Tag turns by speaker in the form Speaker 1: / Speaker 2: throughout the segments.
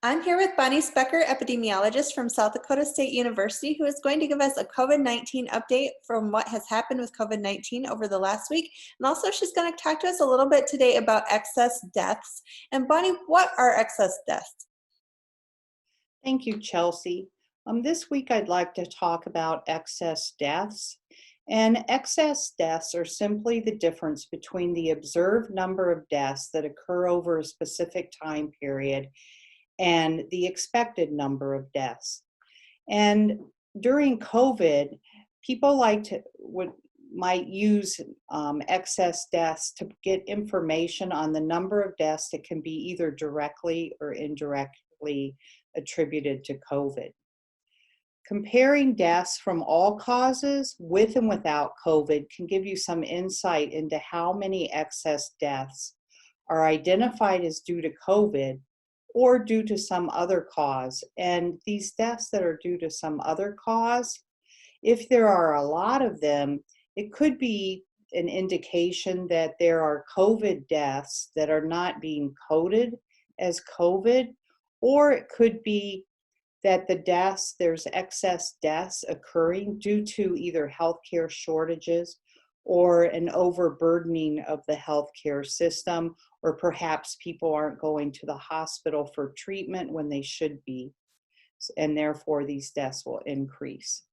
Speaker 1: I'm here with Bonny Specker, epidemiologist from South Dakota State University, who is going to give us a COVID-19 update from what has happened with COVID-19 over the last week. And also, she's going to talk to us a little bit today about excess deaths. And Bonny, what are excess deaths?
Speaker 2: Thank you, Chelsea. This week I'd like to talk about excess deaths. And excess deaths are simply the difference between the observed number of deaths that occur over a specific time period and the expected number of deaths. And during COVID, people might use excess deaths to get information on the number of deaths that can be either directly or indirectly attributed to COVID. Comparing deaths from all causes with and without COVID can give you some insight into how many excess deaths are identified as due to COVID or due to some other cause. And these deaths that are due to some other cause, if there are a lot of them, it could be an indication that there are COVID deaths that are not being coded as COVID, or it could be that there's excess deaths occurring due to either healthcare shortages or an overburdening of the healthcare system, or perhaps people aren't going to the hospital for treatment when they should be, and therefore these deaths will increase.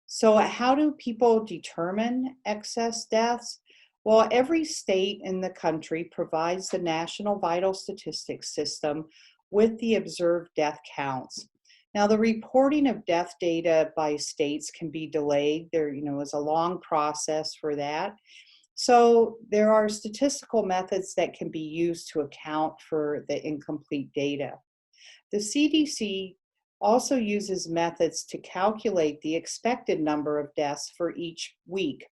Speaker 2: So how do people determine excess deaths? Well, every state in the country provides the National Vital Statistics System with the observed death counts. Now, the reporting of death data by states can be delayed. There, is a long process for that. So there are statistical methods that can be used to account for the incomplete data. The CDC also uses methods to calculate the expected number of deaths for each week.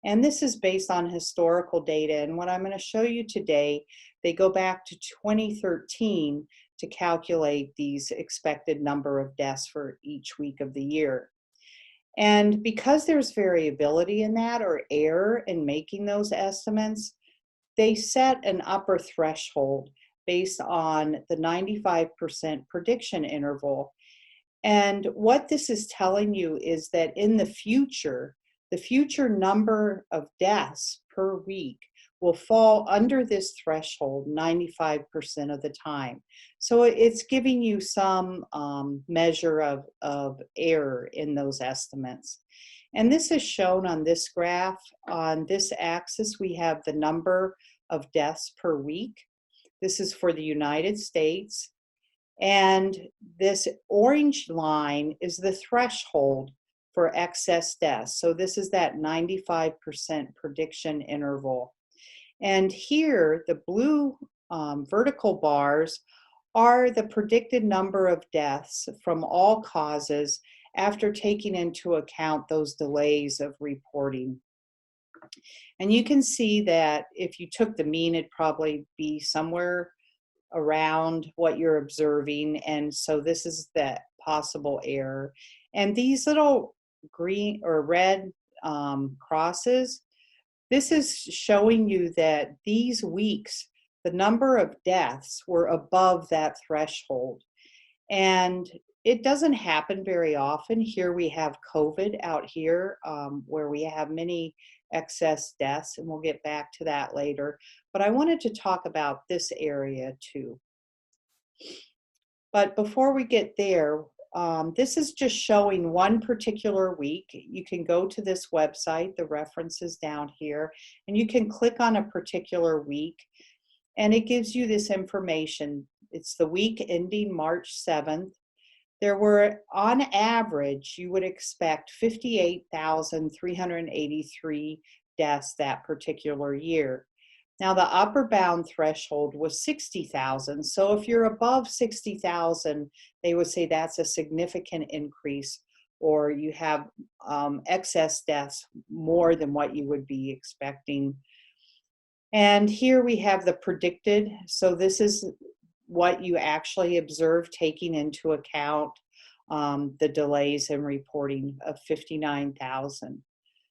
Speaker 2: And this is based on historical data. And what I'm going to show you today, they go back to 2013 to calculate these expected number of deaths for each week of the year. And because there's variability in that, or error in making those estimates, they set an upper threshold based on the 95% prediction interval. And what this is telling you is that in the future number of deaths per week will fall under this threshold 95% of the time. So it's giving you some measure of error in those estimates. And this is shown on this graph. On this axis, we have the number of deaths per week. This is for the United States. And this orange line is the threshold for excess deaths. So this is that 95% prediction interval. And here, the blue vertical bars are the predicted number of deaths from all causes after taking into account those delays of reporting. And you can see that if you took the mean, it'd probably be somewhere around what you're observing. And so this is the possible error. And these little green or red crosses, this is showing you that these weeks, the number of deaths were above that threshold. And it doesn't happen very often. Here we have COVID out here where we have many excess deaths, and we'll get back to that later. But I wanted to talk about this area too. But before we get there, this is just showing one particular week. You can go to this website, the reference is down here, and you can click on a particular week, and it gives you this information. It's the week ending March 7th. There were, on average, you would expect 58,383 deaths that particular year. Now, the upper bound threshold was 60,000. So if you're above 60,000, they would say that's a significant increase, or you have excess deaths more than what you would be expecting. And here we have the predicted. So this is what you actually observe, taking into account the delays in reporting of 59,000.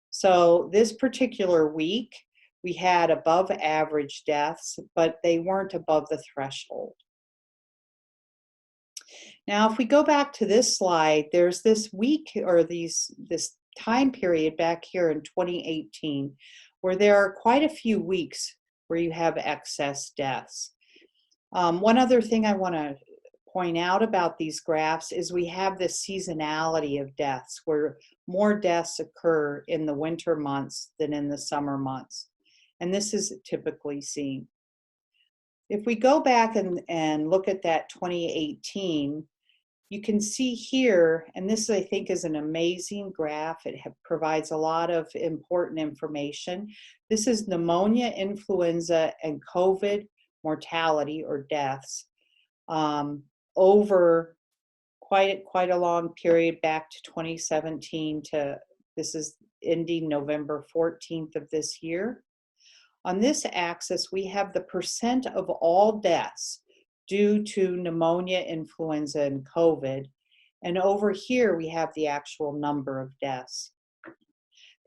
Speaker 2: So this particular week, we had above average deaths, but they weren't above the threshold. Now, if we go back to this slide, there's this week or this time period back here in 2018 where there are quite a few weeks where you have excess deaths. One other thing I want to point out about these graphs is we have this seasonality of deaths where more deaths occur in the winter months than in the summer months. And this is typically seen. If we go back and look at that 2018, you can see here, and this I think is an amazing graph. It provides a lot of important information. This is pneumonia, influenza, and COVID mortality or deaths over quite a long period back to 2017 to this is ending November 14th of this year. On this axis, we have the percent of all deaths due to pneumonia, influenza, and COVID. And over here, we have the actual number of deaths.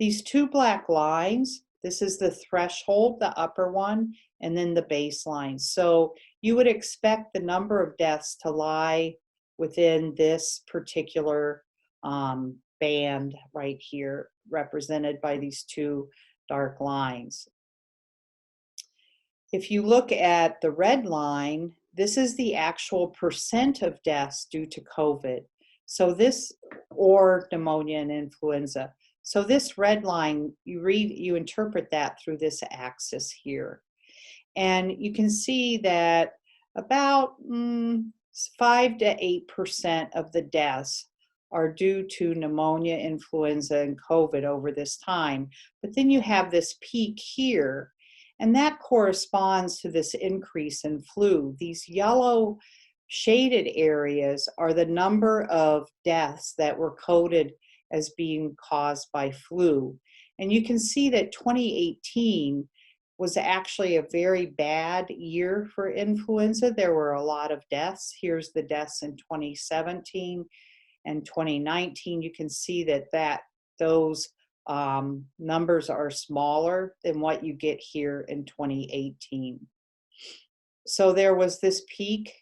Speaker 2: These two black lines, this is the threshold, the upper one, and then the baseline. So you would expect the number of deaths to lie within this particular band right here, represented by these two dark lines. If you look at the red line, this is the actual percent of deaths due to COVID. So this, or pneumonia and influenza. So this red line, you interpret that through this axis here. And you can see that about 5 to 8% of the deaths are due to pneumonia, influenza, and COVID over this time. But then you have this peak here, and that corresponds to this increase in flu. These yellow shaded areas are the number of deaths that were coded as being caused by flu. And you can see that 2018 was actually a very bad year for influenza. There were a lot of deaths. Here's the deaths in 2017 and 2019. You can see that those numbers are smaller than what you get here in 2018. So there was this peak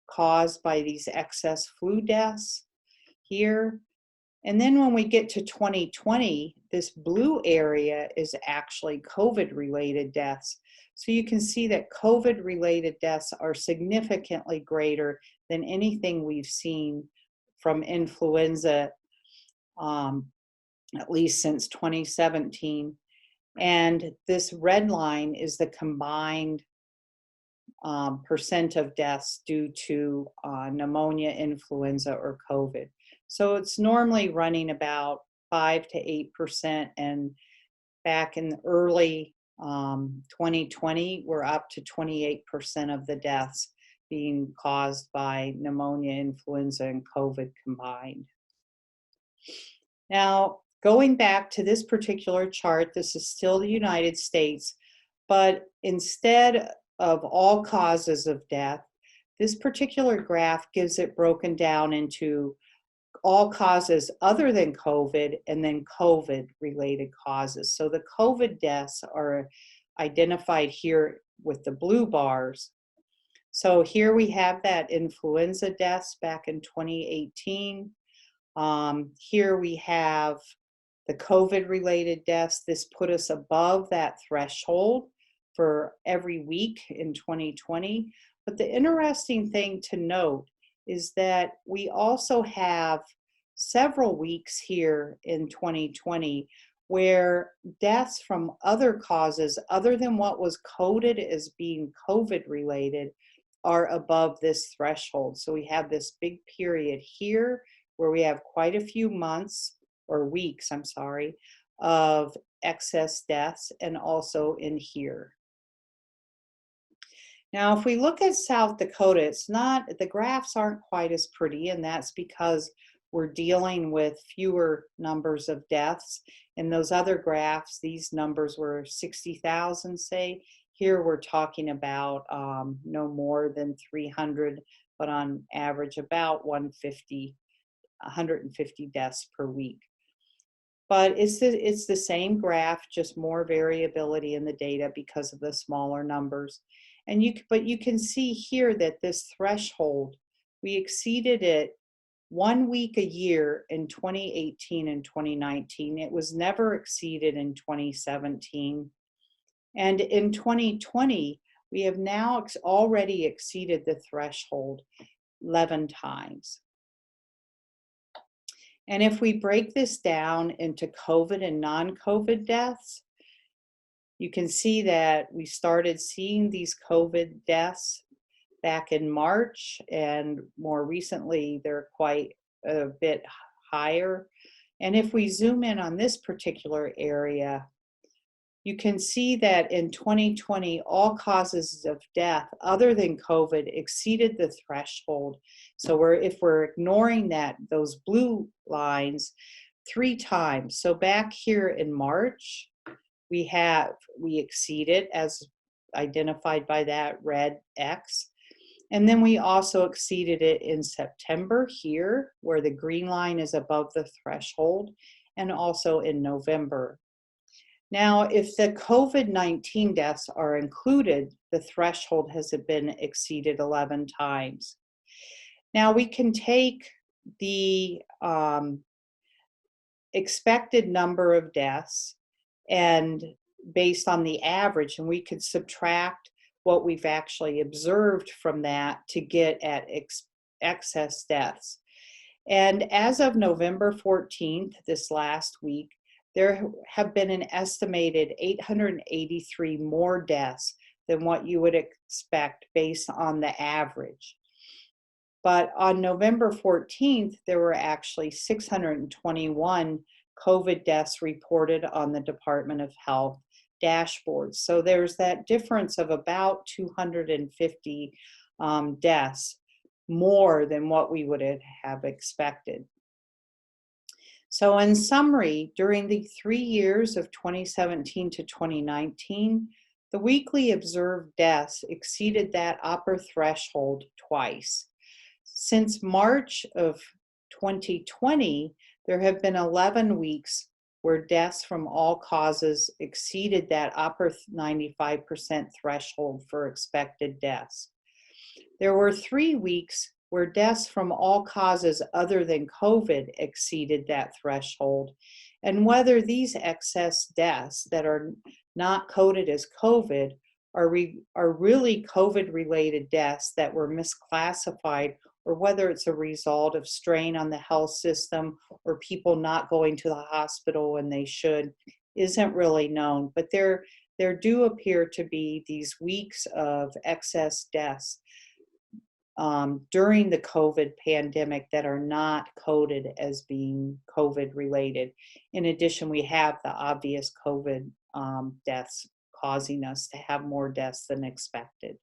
Speaker 2: caused by these excess flu deaths here. And then when we get to 2020, this blue area is actually COVID-related deaths. So you can see that COVID-related deaths are significantly greater than anything we've seen from influenza, at least since 2017. And this red line is the combined percent of deaths due to pneumonia, influenza, or COVID. So it's normally running about 5 to 8%, and back in early 2020, we're up to 28% of the deaths being caused by pneumonia, influenza, and COVID combined. Now, going back to this particular chart, this is still the United States, but instead of all causes of death, this particular graph gives it broken down into all causes other than COVID and then COVID-related causes. So the COVID deaths are identified here with the blue bars. So here we have that influenza deaths back in 2018. Here we have the COVID-related deaths. This put us above that threshold for every week in 2020. But the interesting thing to note is that we also have several weeks here in 2020 where deaths from other causes other than what was coded as being COVID-related are above this threshold. So we have this big period here where we have quite a few months or weeks, I'm sorry, of excess deaths, and also in here. Now, if we look at South Dakota, the graphs aren't quite as pretty, and that's because we're dealing with fewer numbers of deaths. In those other graphs, these numbers were 60,000, say. Here we're talking about no more than 300, but on average about 150 deaths per week. But it's the same graph, just more variability in the data because of the smaller numbers. But you can see here that this threshold We exceeded it 1 week a year in 2018 and 2019. It was never exceeded in 2017. And in 2020, we have now already exceeded the threshold 11 times. And if we break this down into COVID and non-COVID deaths, you can see that we started seeing these COVID deaths back in March, and more recently, they're quite a bit higher. And if we zoom in on this particular area, you can see that in 2020, all causes of death other than COVID exceeded the threshold. So if we're ignoring those blue lines, 3 times. So back here in March, we exceeded as identified by that red X. And then we also exceeded it in September here, where the green line is above the threshold, and also in November. Now, if the COVID-19 deaths are included, the threshold has been exceeded 11 times. Now, we can take the expected number of deaths and based on the average, and we could subtract what we've actually observed from that to get at excess deaths. And as of November 14th, this last week, there have been an estimated 883 more deaths than what you would expect based on the average. But on November 14th, there were actually 621 COVID deaths reported on the Department of Health dashboard. So there's that difference of about 250 deaths more than what we would have expected. So in summary, during the 3 years of 2017 to 2019, the weekly observed deaths exceeded that upper threshold twice. Since March of 2020, there have been 11 weeks where deaths from all causes exceeded that upper 95% threshold for expected deaths. There were 3 weeks where deaths from all causes other than COVID exceeded that threshold. And whether these excess deaths that are not coded as COVID are really COVID-related deaths that were misclassified, or whether it's a result of strain on the health system or people not going to the hospital when they should, isn't really known. But there do appear to be these weeks of excess deaths during the COVID pandemic that are not coded as being COVID related. In addition, we have the obvious COVID deaths causing us to have more deaths than expected.